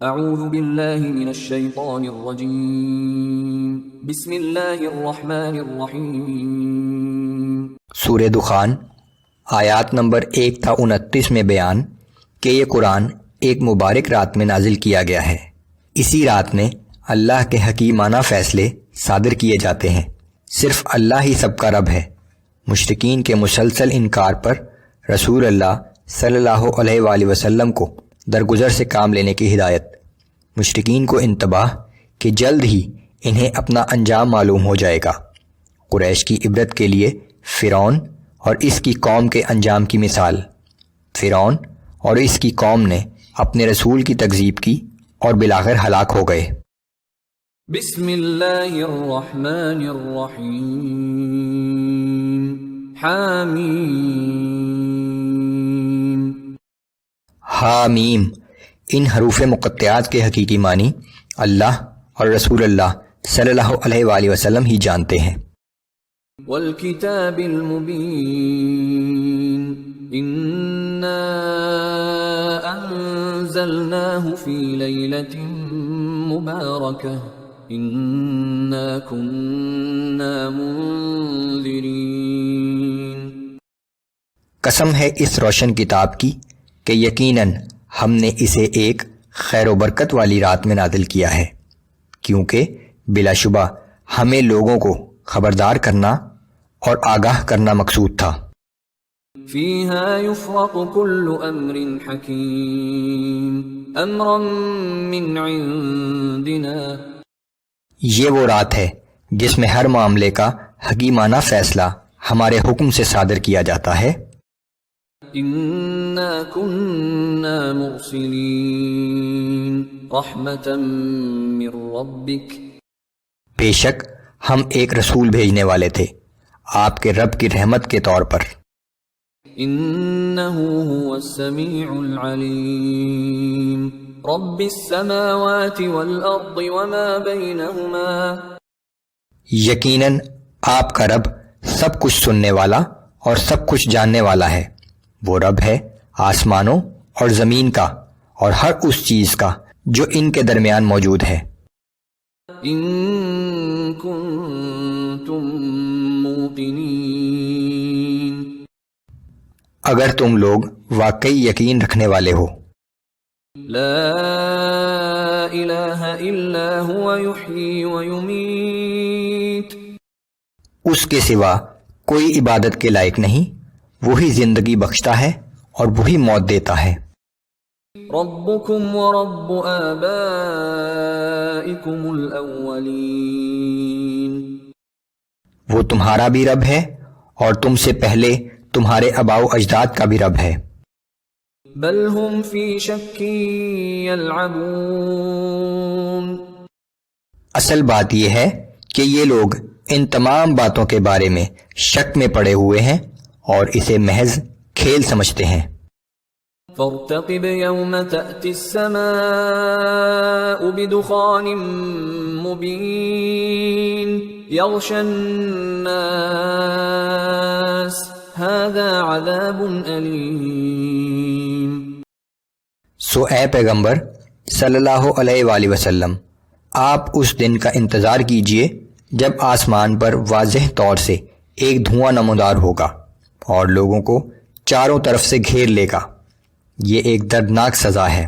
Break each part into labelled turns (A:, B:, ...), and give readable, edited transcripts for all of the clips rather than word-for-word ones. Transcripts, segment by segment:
A: اعوذ باللہ من الشیطان الرجیم بسم اللہ الرحمن الرحیم۔
B: سورہ دخان آیات نمبر 1 تا 29 میں بیان کہ یہ قرآن ایک مبارک رات میں نازل کیا گیا ہے۔ اسی رات میں اللہ کے حکیمانہ فیصلے صادر کیے جاتے ہیں۔ صرف اللہ ہی سب کا رب ہے۔ مشرکین کے مسلسل انکار پر رسول اللہ صلی اللہ علیہ وآلہ وسلم کو درگزر سے کام لینے کی ہدایت۔ مشرکین کو انتباہ کہ جلد ہی انہیں اپنا انجام معلوم ہو جائے گا۔ قریش کی عبرت کے لیے فرعون اور اس کی قوم کے انجام کی مثال۔ فرعون اور اس کی قوم نے اپنے رسول کی تکذیب کی اور بالآخر ہلاک ہو گئے۔
A: بسم اللہ الرحمن الرحیم۔ حامیم۔
B: حامیم، ان حروف مقطعات کے حقیقی معنی اللہ اور رسول اللہ صلی اللہ علیہ وآلہ وسلم ہی جانتے ہیں۔
A: والکتاب المبین انا انزلناہ فی لیلۃ مبارکہ انا کننا منذرین۔
B: قسم ہے اس روشن کتاب کی کہ یقیناً ہم نے اسے ایک خیر و برکت والی رات میں نازل کیا ہے، کیونکہ بلا شبہ ہمیں لوگوں کو خبردار کرنا اور آگاہ کرنا مقصود تھا۔
A: فیہا یفرق کل امر حکیم امرا من عندنا۔
B: یہ وہ رات ہے جس میں ہر معاملے کا حکیمانہ فیصلہ ہمارے حکم سے صادر کیا جاتا ہے۔
A: انا کننا مرسلین رحمتا من ربک۔
B: بے شک ہم ایک رسول بھیجنے والے تھے آپ کے رب کی رحمت کے طور پر۔
A: انہ هو السمیع العلیم رب السماوات والارض وما بینہما۔
B: یقیناً آپ کا رب سب کچھ سننے والا اور سب کچھ جاننے والا ہے۔ وہ رب ہے آسمانوں اور زمین کا اور ہر اس چیز کا جو ان کے درمیان موجود ہے۔
A: ان کنتم موقنین۔
B: اگر تم لوگ واقعی یقین رکھنے والے ہو۔
A: لا الہ الا هو یحیی ویمیت۔
B: اس کے سوا کوئی عبادت کے لائق نہیں، وہی زندگی بخشتا ہے اور وہی موت دیتا ہے۔
A: ربکم ورب آبائکم الاولین۔
B: وہ تمہارا بھی رب ہے اور تم سے پہلے تمہارے آباء و اجداد کا بھی رب ہے۔
A: بل ہم فی شک یلعبون۔
B: اصل بات یہ ہے کہ یہ لوگ ان تمام باتوں کے بارے میں شک میں پڑے ہوئے ہیں اور اسے محض کھیل سمجھتے ہیں۔
A: فارتقب یوم تأتی السماء بدخان مبین یغشی الناس هذا عذاب علیم۔
B: سو اے پیغمبر صلی اللہ علیہ وآلہ وسلم، آپ اس دن کا انتظار کیجئے جب آسمان پر واضح طور سے ایک دھواں نمودار ہوگا اور لوگوں کو چاروں طرف سے گھیر لے گا۔ یہ ایک دردناک سزا ہے۔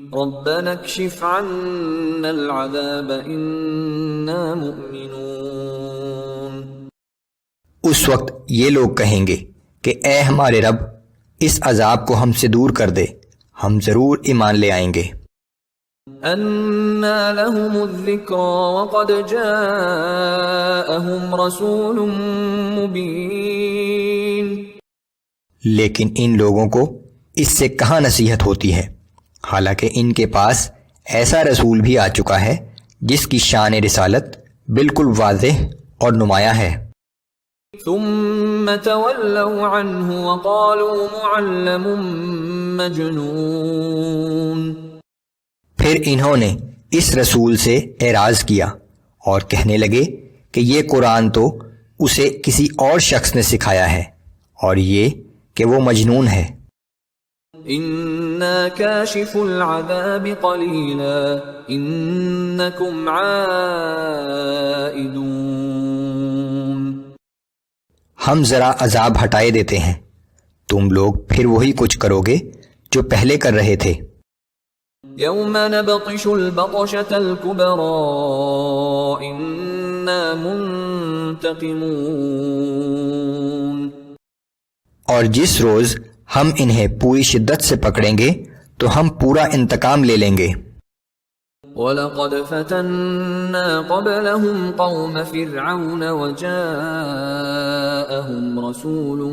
A: ربنا اکشف عنا العذاب انا مؤمنون۔
B: اس وقت یہ لوگ کہیں گے کہ اے ہمارے رب، اس عذاب کو ہم سے دور کر دے، ہم ضرور ایمان لے آئیں گے۔
A: انا لهم الذکری وقد جاءهم رسول مبین۔
B: لیکن ان لوگوں کو اس سے کہاں نصیحت ہوتی ہے، حالانکہ ان کے پاس ایسا رسول بھی آ چکا ہے جس کی شان رسالت بالکل واضح اور نمایاں ہے۔
A: ثم تولوا عنه وقالوا معلم مجنون۔
B: پھر انہوں نے اس رسول سے اعراض کیا اور کہنے لگے کہ یہ قرآن تو اسے کسی اور شخص نے سکھایا ہے اور یہ کہ وہ مجنون ہے۔
A: إنا كاشف العذاب قليلا إنكم عائدون.
B: ہم ذرا عذاب ہٹائے دیتے ہیں، تم لوگ پھر وہی کچھ کرو گے جو پہلے کر رہے تھے.
A: يوم نبطش البطشة الكبرى إنا منتقمون.
B: اور جس روز ہم انہیں پوری شدت سے پکڑیں گے تو ہم پورا انتقام لے لیں گے.
A: وَلَقَدْ فَتَنَّا قَبْلَهُمْ قَوْمَ فِرْعَوْنَ وَجَاءَهُمْ رَسُولٌ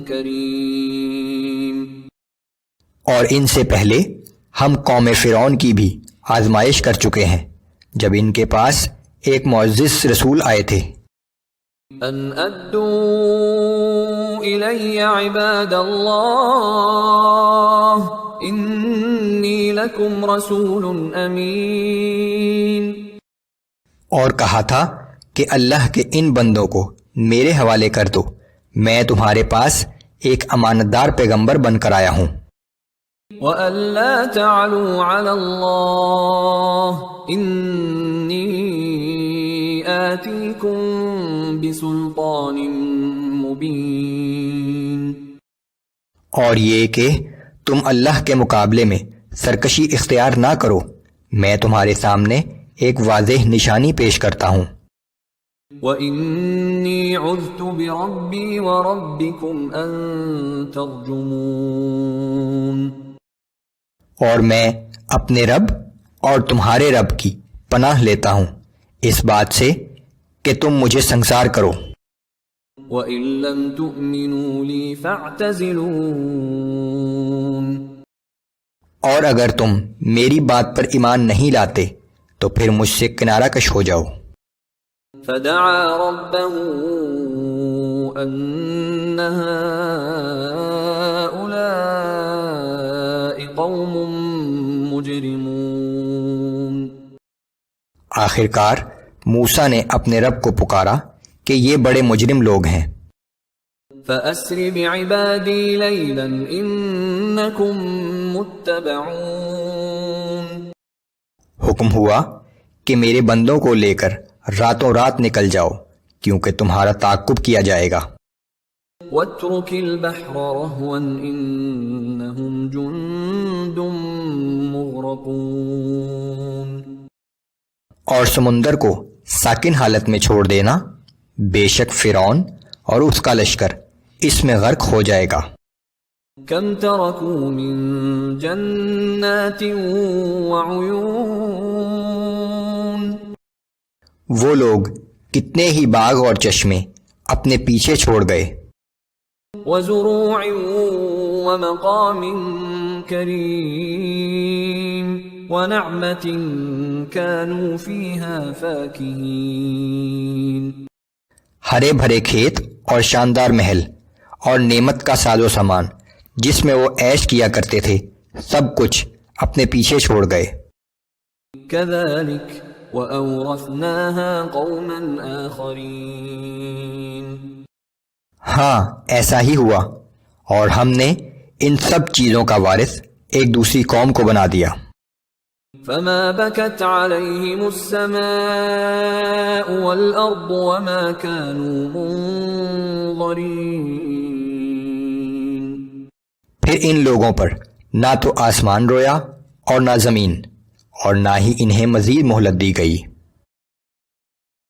A: كَرِيمٌ.
B: اور ان سے پہلے ہم قوم فرعون کی بھی آزمائش کر چکے ہیں جب ان کے پاس ایک معزز رسول آئے تھے.
A: ان ادوا الی عباد اللہ انی لکم رسول امین.
B: اور کہا تھا کہ اللہ کے ان بندوں کو میرے حوالے کر دو، میں تمہارے پاس ایک امانت دار پیغمبر بن کر آیا ہوں.
A: وَأَن لَا تَعْلُوا عَلَى اللَّهِ إِنِّي آتِيكُمْ بِسُلْطَانٍ مُبِينٍ.
B: اور یہ کہ تم اللہ کے مقابلے میں سرکشی اختیار نہ کرو، میں تمہارے سامنے ایک واضح نشانی پیش کرتا ہوں.
A: وَإِنِّي عُذْتُ بِرَبِّي وَرَبِّكُمْ أَن تَرْجُمُونَ.
B: اور میں اپنے رب اور تمہارے رب کی پناہ لیتا ہوں اس بات سے کہ تم مجھے سنگسار کرو.
A: وَإِن لَّمْ تُؤْمِنُوا لِي فَاعْتَزِلُونِ.
B: اور اگر تم میری بات پر ایمان نہیں لاتے تو پھر مجھ سے کنارہ کش ہو جاؤ.
A: فَدَعَا رَبَّهُ أَنَّ هَٰؤُلَاءِ قَوْمٌ مُجْرِمُونَ.
B: آخرکار موسیٰ نے اپنے رب کو پکارا کہ یہ بڑے مجرم لوگ ہیں.
A: فَأَسْرِ بِعِبَادِي لَيْلًا إِنَّكُمْ مُتَّبَعُونَ.
B: حکم ہوا کہ میرے بندوں کو لے کر راتوں رات نکل جاؤ کیونکہ تمہارا تعاقب کیا جائے گا.
A: وَاتْرُكِ الْبَحْرَ رَهْوًا إِنَّهُمْ جُندٌ مُغْرَقُونَ.
B: اور سمندر کو ساکن حالت میں چھوڑ دینا، بے شک فرعون اور اس کا لشکر اس میں غرق ہو جائے گا.
A: كَمْ تَرَكُوا مِن جَنَّاتٍ وَعُيُونٍ.
B: وہ لوگ کتنے ہی باغ اور چشمے اپنے پیچھے چھوڑ گئے.
A: وَزُرُوعٍ وَمَقَامٍ كَرِيمٍ وَنَعْمَةٍ كَانُوا فِيهَا فَاكِهِينَ.
B: ہرے بھرے کھیت اور شاندار محل اور نعمت کا ساز و سامان جس میں وہ عیش کیا کرتے تھے سب کچھ اپنے پیچھے چھوڑ گئے.
A: كَذَلِكَ وَأَوْرَثْنَاهَا قَوْمًا آخَرِينَ.
B: ہاں ایسا ہی ہوا اور ہم نے ان سب چیزوں کا وارث ایک دوسری قوم کو بنا دیا.
A: فَمَا بَكَتْ عَلَيْهِمُ السَّمَاءُ وَالْأَرْضُ وَمَا كَانُوا مُنظَرِينَ.
B: پھر ان لوگوں پر نہ تو آسمان رویا اور نہ زمین، اور نہ ہی انہیں مزید مہلت دی گئی.